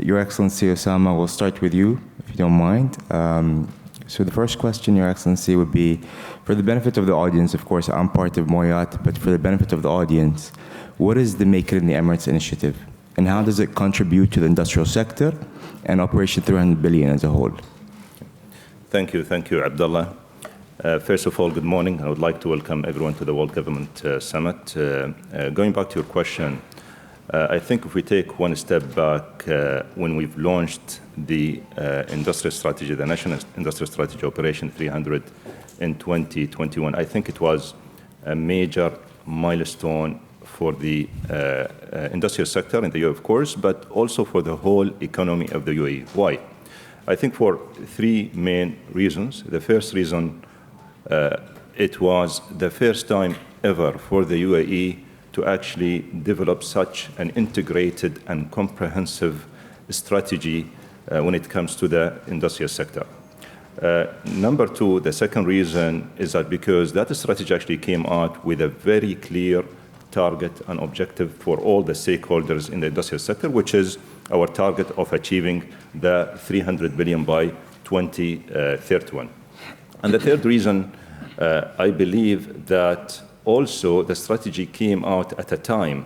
Your Excellency Osama, we'll start with you, if you don't mind. So the first question, Your Excellency, would be, for the benefit of the audience, of course, I'm part of Moyat, but for the benefit of the audience, what is the Make It in the Emirates initiative? And how does it contribute to the industrial sector and Operation 300 billion as a whole? Thank you, Abdullah. First of all, good morning. I would like to welcome everyone to the World Government Summit. Going back to your question, I think if we take one step back, when we've launched the industrial strategy, the National Industrial Strategy Operation 300 in 2021, I think it was a major milestone for the industrial sector in the UAE, of course, but also for the whole economy of the UAE. Why? I think for three main reasons. The first reason, it was the first time ever for the UAE to actually develop such an integrated and comprehensive strategy when it comes to the industrial sector. Number two, the second reason is that because that strategy actually came out with a very clear target and objective for all the stakeholders in the industrial sector, which is our target of achieving the 300 billion by 2031. And the third reason, I believe that also the strategy came out at a time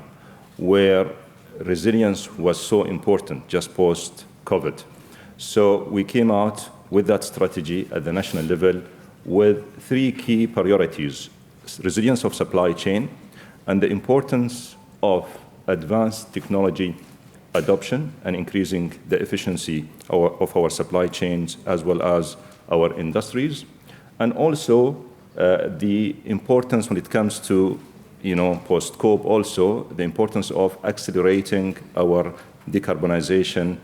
where resilience was so important, just post-COVID. So we came out with that strategy at the national level with three key priorities: resilience of supply chain and the importance of advanced technology adoption and increasing the efficiency of our supply chains as well as our industries, and also the importance when it comes to, post-COP also, the importance of accelerating our decarbonization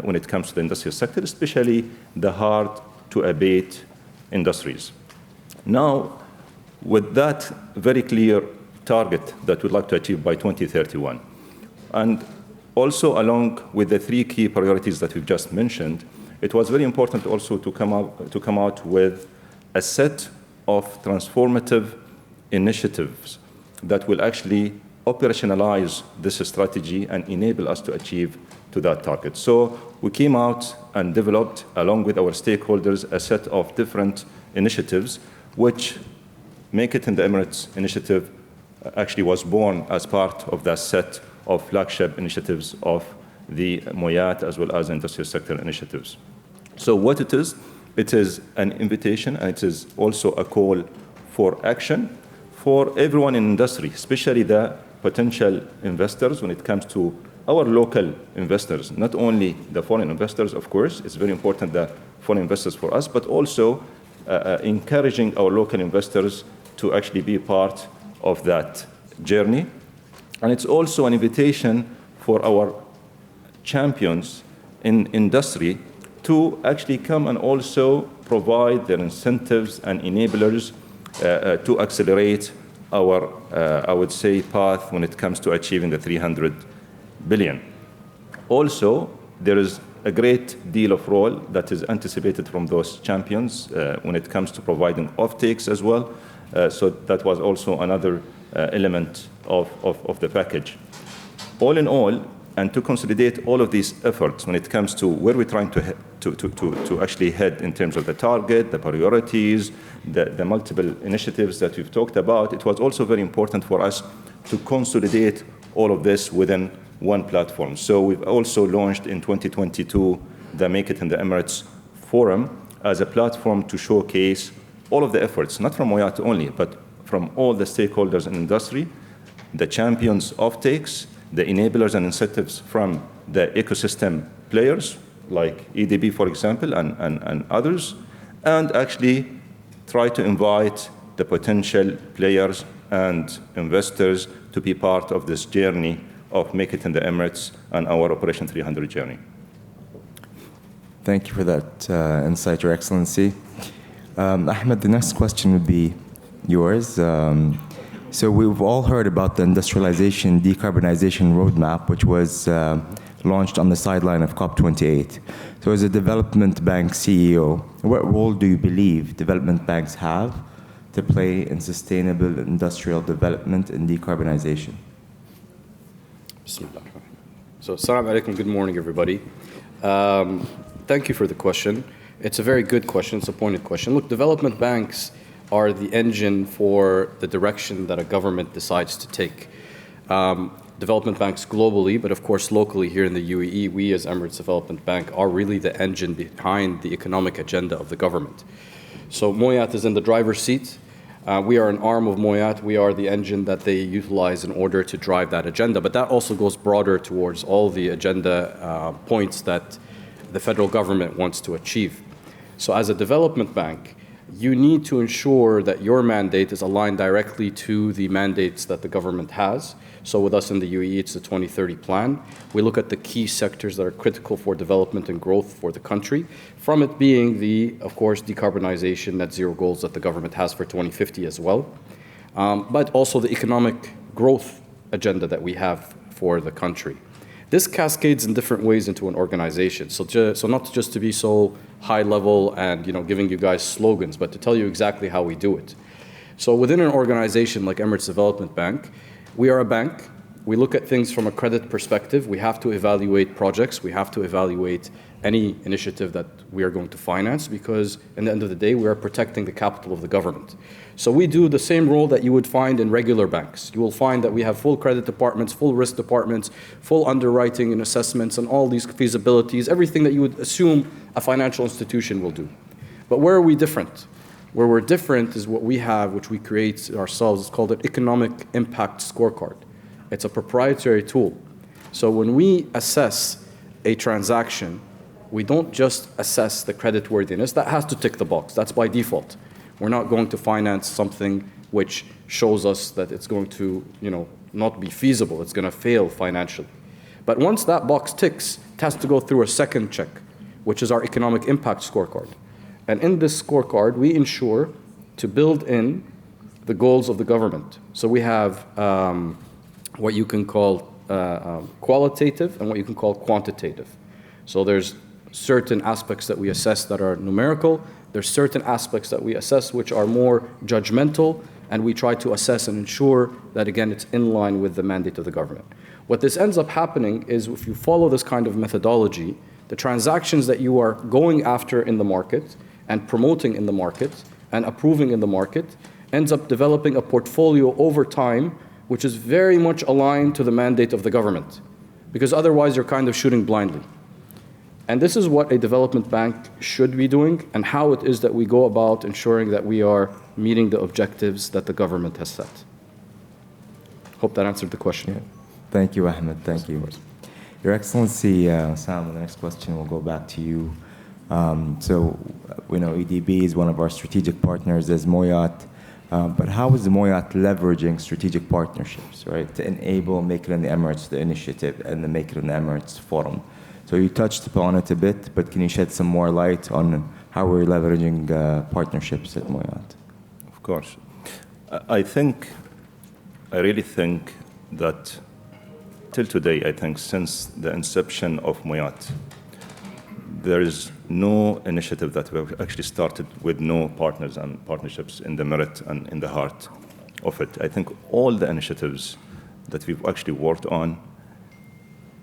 when it comes to the industrial sector, especially the hard-to-abate industries. Now, with that very clear target that we'd like to achieve by 2031, and also along with the three key priorities that we've just mentioned, it was very important also to come out with a set of transformative initiatives that will actually operationalize this strategy and enable us to achieve to that target. So we came out and developed, along with our stakeholders, a set of different initiatives, which Make It in the Emirates initiative actually was born as part of that set of flagship initiatives of the Moyat as well as industrial sector initiatives. So what it is an invitation, and it is also a call for action for everyone in industry, especially the potential investors when it comes to our local investors, not only the foreign investors, of course. It's very important, the foreign investors for us, but also encouraging our local investors to actually be part of that journey. And it's also an invitation for our champions in industry to actually come and also provide their incentives and enablers to accelerate our, I would say, path when it comes to achieving the 300 billion. Also, there is a great deal of role that is anticipated from those champions when it comes to providing offtakes as well. So that was also another element of the package. All in all, and to consolidate all of these efforts when it comes to where we're trying to actually head in terms of the target, the priorities, the multiple initiatives that we've talked about, it was also very important for us to consolidate all of this within one platform. So we've also launched in 2022 the Make It in the Emirates Forum as a platform to showcase all of the efforts, not from Moyat only, but from all the stakeholders in industry, the champions offtakes, the enablers and incentives from the ecosystem players, like EDB, for example, and others, and actually try to invite the potential players and investors to be part of this journey of Make It in the Emirates and our Operation 300 journey. Thank you for that insight, Your Excellency. Ahmed, the next question would be yours. So we've all heard about the industrialization, decarbonization roadmap, which was launched on the sideline of COP28. So as a development bank CEO, what role do you believe development banks have to play in sustainable industrial development and decarbonization? So, assalamu alaikum, good morning, everybody. Thank you for the question. It's a very good question, it's a pointed question. Look, development banks are the engine for the direction that a government decides to take. Development banks globally, but of course locally here in the UAE, we as Emirates Development Bank are really the engine behind the economic agenda of the government. So Moyat is in the driver's seat. We are an arm of Moyat. We are the engine that they utilize in order to drive that agenda. But that also goes broader towards all the agenda points that the federal government wants to achieve. So as a development bank, you need to ensure that your mandate is aligned directly to the mandates that the government has. So with us in the UAE, it's the 2030 plan. We look at the key sectors that are critical for development and growth for the country, from it being the, of course, decarbonization, net zero goals that the government has for 2050 as well, but also the economic growth agenda that we have for the country. This cascades in different ways into an organization. So not just to be so high level and giving you guys slogans, but to tell you exactly how we do it. So within an organization like Emirates Development Bank, we are a bank. We look at things from a credit perspective. We have to evaluate projects. We have to evaluate any initiative that we are going to finance, because in the end of the day, we are protecting the capital of the government. So we do the same role that you would find in regular banks. You will find that we have full credit departments, full risk departments, full underwriting and assessments, and all these feasibilities, everything that you would assume a financial institution will do. But where are we different? Where we're different is what we have, which we create ourselves. It's called an economic impact scorecard. It's a proprietary tool. So when we assess a transaction, we don't just assess the creditworthiness. That has to tick the box. That's by default. We're not going to finance something which shows us that it's going to, not be feasible. It's going to fail financially. But once that box ticks, it has to go through a second check, which is our economic impact scorecard. And in this scorecard, we ensure to build in the goals of the government. So we have what you can call qualitative and what you can call quantitative. So there's certain aspects that we assess that are numerical. There's certain aspects that we assess which are more judgmental, and we try to assess and ensure that, again, it's in line with the mandate of the government. What this ends up happening is, if you follow this kind of methodology, the transactions that you are going after in the market and promoting in the market and approving in the market ends up developing a portfolio over time which is very much aligned to the mandate of the government, because otherwise you're kind of shooting blindly. And this is what a development bank should be doing, and how it is that we go about ensuring that we are meeting the objectives that the government has set. Hope that answered the question. Yeah. Thank you, Ahmed. Thank you. Your Excellency, Sam, the next question will go back to you. So we know EDB is one of our strategic partners as Moyat, but how is Moyat leveraging strategic partnerships, right, to enable Make It in the Emirates, the initiative, and the Make It in the Emirates forum? So you touched upon it a bit, but can you shed some more light on how we're leveraging partnerships at Moyat? Of course. I really think that till today, I think since the inception of Moyat, there is no initiative that we've actually started with no partners and partnerships in the merit and in the heart of it. I think all the initiatives that we've actually worked on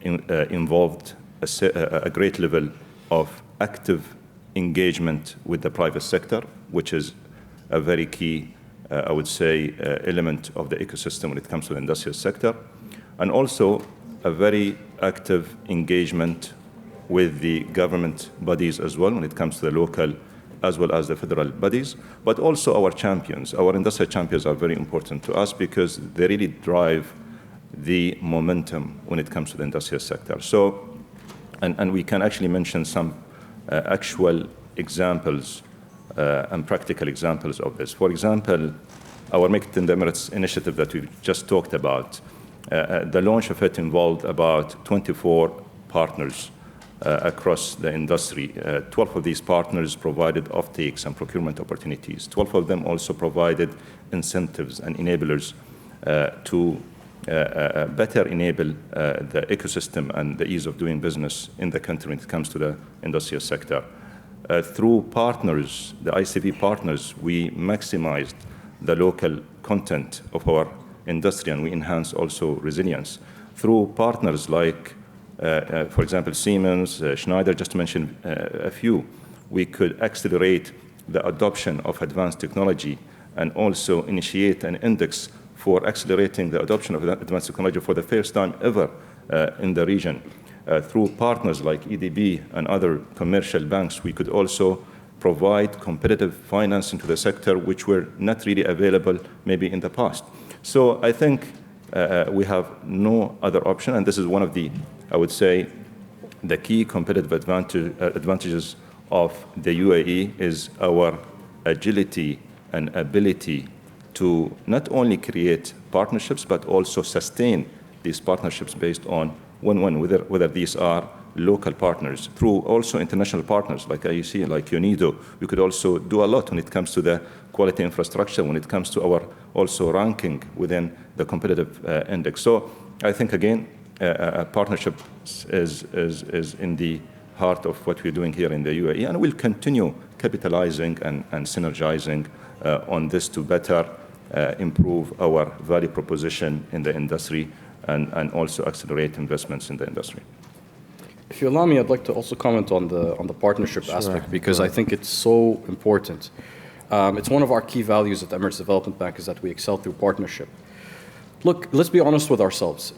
involved a great level of active engagement with the private sector, which is a very key, I would say, element of the ecosystem when it comes to the industrial sector, and also a very active engagement with the government bodies as well when it comes to the local as well as the federal bodies, but also our champions. Our industrial champions are very important to us because they really drive the momentum when it comes to the industrial sector. So, and we can actually mention some actual examples and practical examples of this. For example, our Make It in the Emirates initiative that we just talked about, the launch of it involved about 24 partners across the industry. 12 of these partners provided offtakes and procurement opportunities. 12 of them also provided incentives and enablers to better enable the ecosystem and the ease of doing business in the country when it comes to the industrial sector. Through partners, the ICV partners, we maximized the local content of our industry and we enhanced also resilience. Through partners like for example, Siemens, Schneider, just to mention a few, we could accelerate the adoption of advanced technology and also initiate an index for accelerating the adoption of advanced technology for the first time ever in the region. Through partners like EDB and other commercial banks, we could also provide competitive financing to the sector, which were not really available maybe in the past. So I think we have no other option, and this is one of the, I would say, the key competitive advantages of the UAE is our agility and ability to not only create partnerships, but also sustain these partnerships based on win-win, whether these are local partners, through also international partners like IEC, like UNIDO. We could also do a lot when it comes to the quality infrastructure, when it comes to our also ranking within the competitive index. So I think, again, a partnership is in the heart of what we're doing here in the UAE, and we'll continue capitalizing and synergizing on this to better improve our value proposition in the industry and also accelerate investments in the industry. If you allow me, I'd like to also comment on the partnership aspect, because I think it's so important. It's one of our key values at the Emirates Development Bank is that we excel through partnership. Look, let's be honest with ourselves.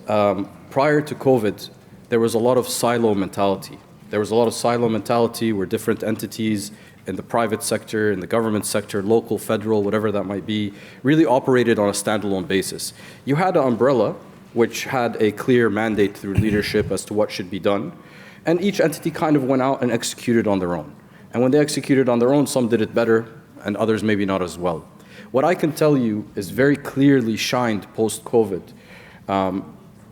Prior to COVID, there was a lot of silo mentality. There was a lot of silo mentality where different entities in the private sector, in the government sector, local, federal, whatever that might be, really operated on a standalone basis. You had an umbrella which had a clear mandate through leadership as to what should be done, and each entity kind of went out and executed on their own. And when they executed on their own, some did it better, and others maybe not as well. What I can tell you is very clearly shined post-COVID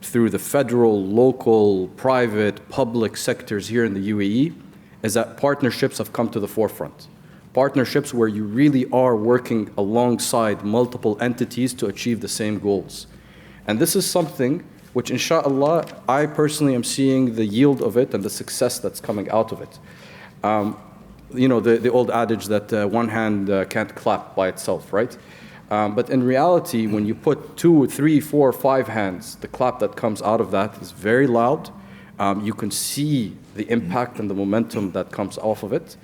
through the federal, local, private, public sectors here in the UAE, is that partnerships have come to the forefront. Partnerships where you really are working alongside multiple entities to achieve the same goals. And this is something which, inshallah, I personally am seeing the yield of it and the success that's coming out of it. You know, the old adage that one hand can't clap by itself, right? But in reality, when you put 2, 3, 4, 5 hands, the clap that comes out of that is very loud. You can see the impact and the momentum that comes off of it.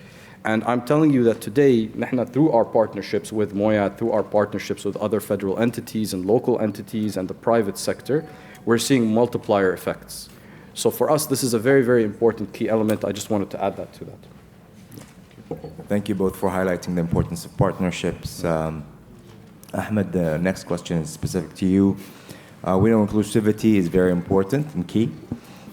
And I'm telling you that today, through our partnerships with Moyad, through our partnerships with other federal entities and local entities and the private sector, we're seeing multiplier effects. So for us, this is a very, very important key element. I just wanted to add that to that. Thank you both for highlighting the importance of partnerships. Ahmed, the next question is specific to you. We know inclusivity is very important and key.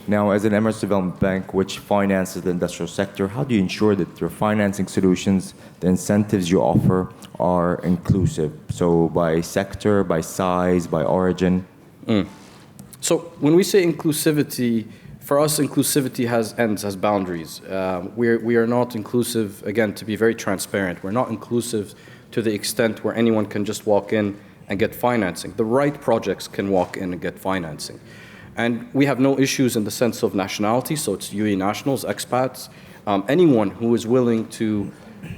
Now, as an Emirates Development Bank, which finances the industrial sector, how do you ensure that your financing solutions, the incentives you offer, are inclusive? So by sector, by size, by origin? So when we say inclusivity, for us, inclusivity has ends, has boundaries. We are not inclusive, again, to be very transparent. We're not inclusive to the extent where anyone can just walk in and get financing. The right projects can walk in and get financing. And we have no issues in the sense of nationality, so it's UAE nationals, expats, anyone who is willing to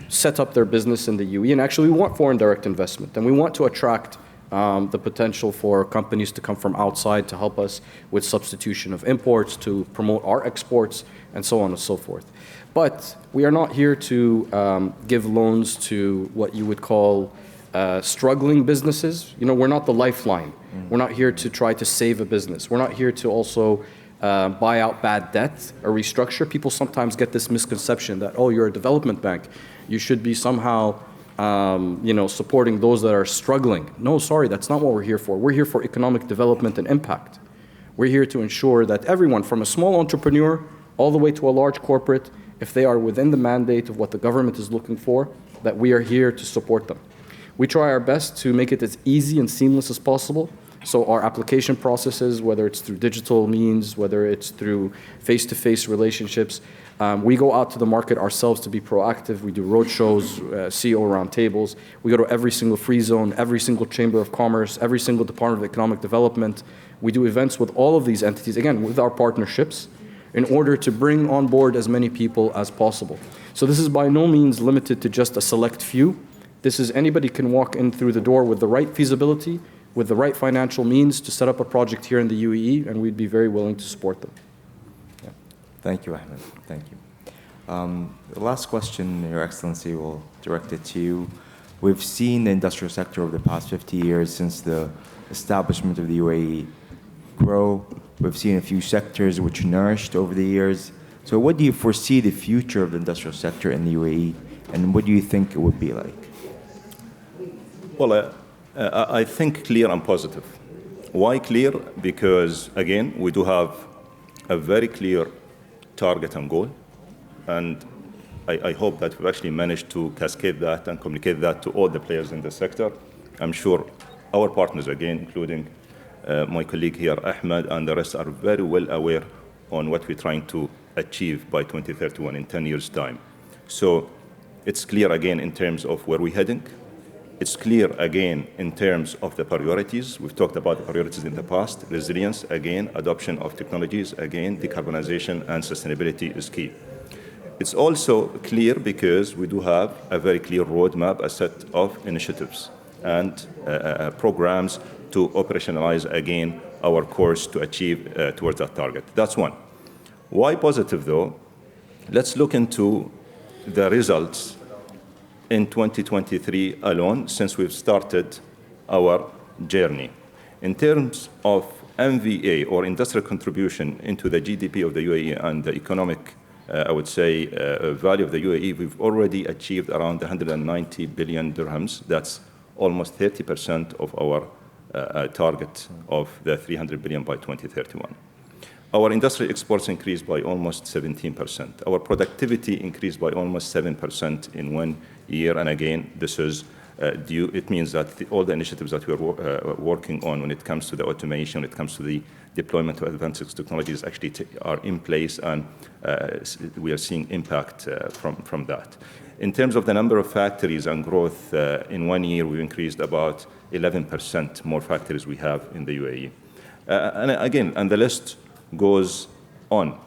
set up their business in the UAE. And actually, we want foreign direct investment, and we want to attract the potential for companies to come from outside to help us with substitution of imports, to promote our exports, and so on and so forth. But we are not here to give loans to what you would call struggling businesses. You know, we're not the lifeline. We're not here to try to save a business. We're not here to also buy out bad debt or restructure. People sometimes get this misconception that, oh, you're a development bank. You should be somehow, supporting those that are struggling. No, sorry, that's not what we're here for. We're here for economic development and impact. We're here to ensure that everyone, from a small entrepreneur all the way to a large corporate, if they are within the mandate of what the government is looking for, that we are here to support them. We try our best to make it as easy and seamless as possible. So our application processes, whether it's through digital means, whether it's through face-to-face relationships, we go out to the market ourselves to be proactive. We do roadshows, CEO roundtables. We go to every single free zone, every single chamber of commerce, every single department of economic development. We do events with all of these entities, again, with our partnerships, in order to bring on board as many people as possible. So this is by no means limited to just a select few. This is anybody can walk in through the door with the right feasibility, with the right financial means to set up a project here in the UAE, and we'd be very willing to support them. Thank you, Ahmed. Thank you. The last question, Your Excellency, will direct it to you. We've seen the industrial sector over the past 50 years since the establishment of the UAE grow. We've seen a few sectors which nourished over the years. So what do you foresee the future of the industrial sector in the UAE, and what do you think it would be like? Well, I think clear and positive. Why clear? Because, again, we do have a very clear target and goal, and I hope that we've actually managed to cascade that and communicate that to all the players in the sector. I'm sure our partners, again, including my colleague here, Ahmed, and the rest are very well aware on what we're trying to achieve by 2031 in 10 years' time. So it's clear, again, in terms of where we're heading. It's clear, again, in terms of the priorities. We've talked about the priorities in the past. Resilience, again, adoption of technologies, again, decarbonization and sustainability is key. It's also clear because we do have a very clear roadmap, a set of initiatives and programs to operationalize, again, our course to achieve towards that target. That's one. Why positive, though? Let's look into the results in 2023 alone, since we've started our journey. In terms of MVA, or industrial contribution into the GDP of the UAE and the economic, I would say, value of the UAE, we've already achieved around 190 billion dirhams. That's almost 30% of our target of the 300 billion by 2031. Our industrial exports increased by almost 17%. Our productivity increased by almost 7% in 1 year. And again, this is due, it means that all the initiatives that we're working on when it comes to the automation, when it comes to the deployment of advanced technologies actually are in place, and we are seeing impact from that. In terms of the number of factories and growth, in 1 year, we've increased about 11% more factories we have in the UAE. And again, and the list goes on.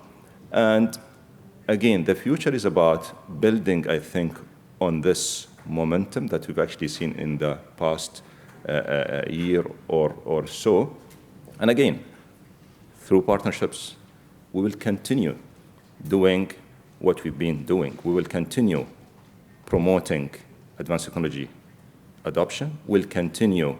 And again, the future is about building, I think, on this momentum that we've actually seen in the past year or so. And again, through partnerships, we will continue doing what we've been doing. We will continue promoting advanced technology adoption. We'll continue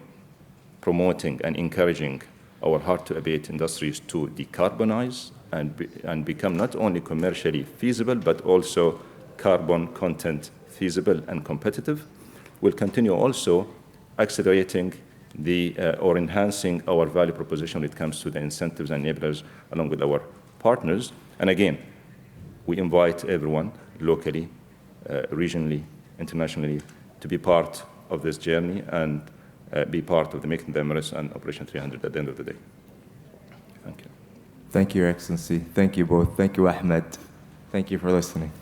promoting and encouraging our hard-to-abate industries to decarbonize and become not only commercially feasible, but also carbon content feasible and competitive. We'll continue also accelerating or enhancing our value proposition when it comes to the incentives and enablers along with our partners. And again, we invite everyone locally, regionally, internationally, to be part of this journey and be part of the Making the Emirates and Operation 300 at the end of the day. Thank you. Thank you, Your Excellency. Thank you both. Thank you, Ahmed. Thank you for listening.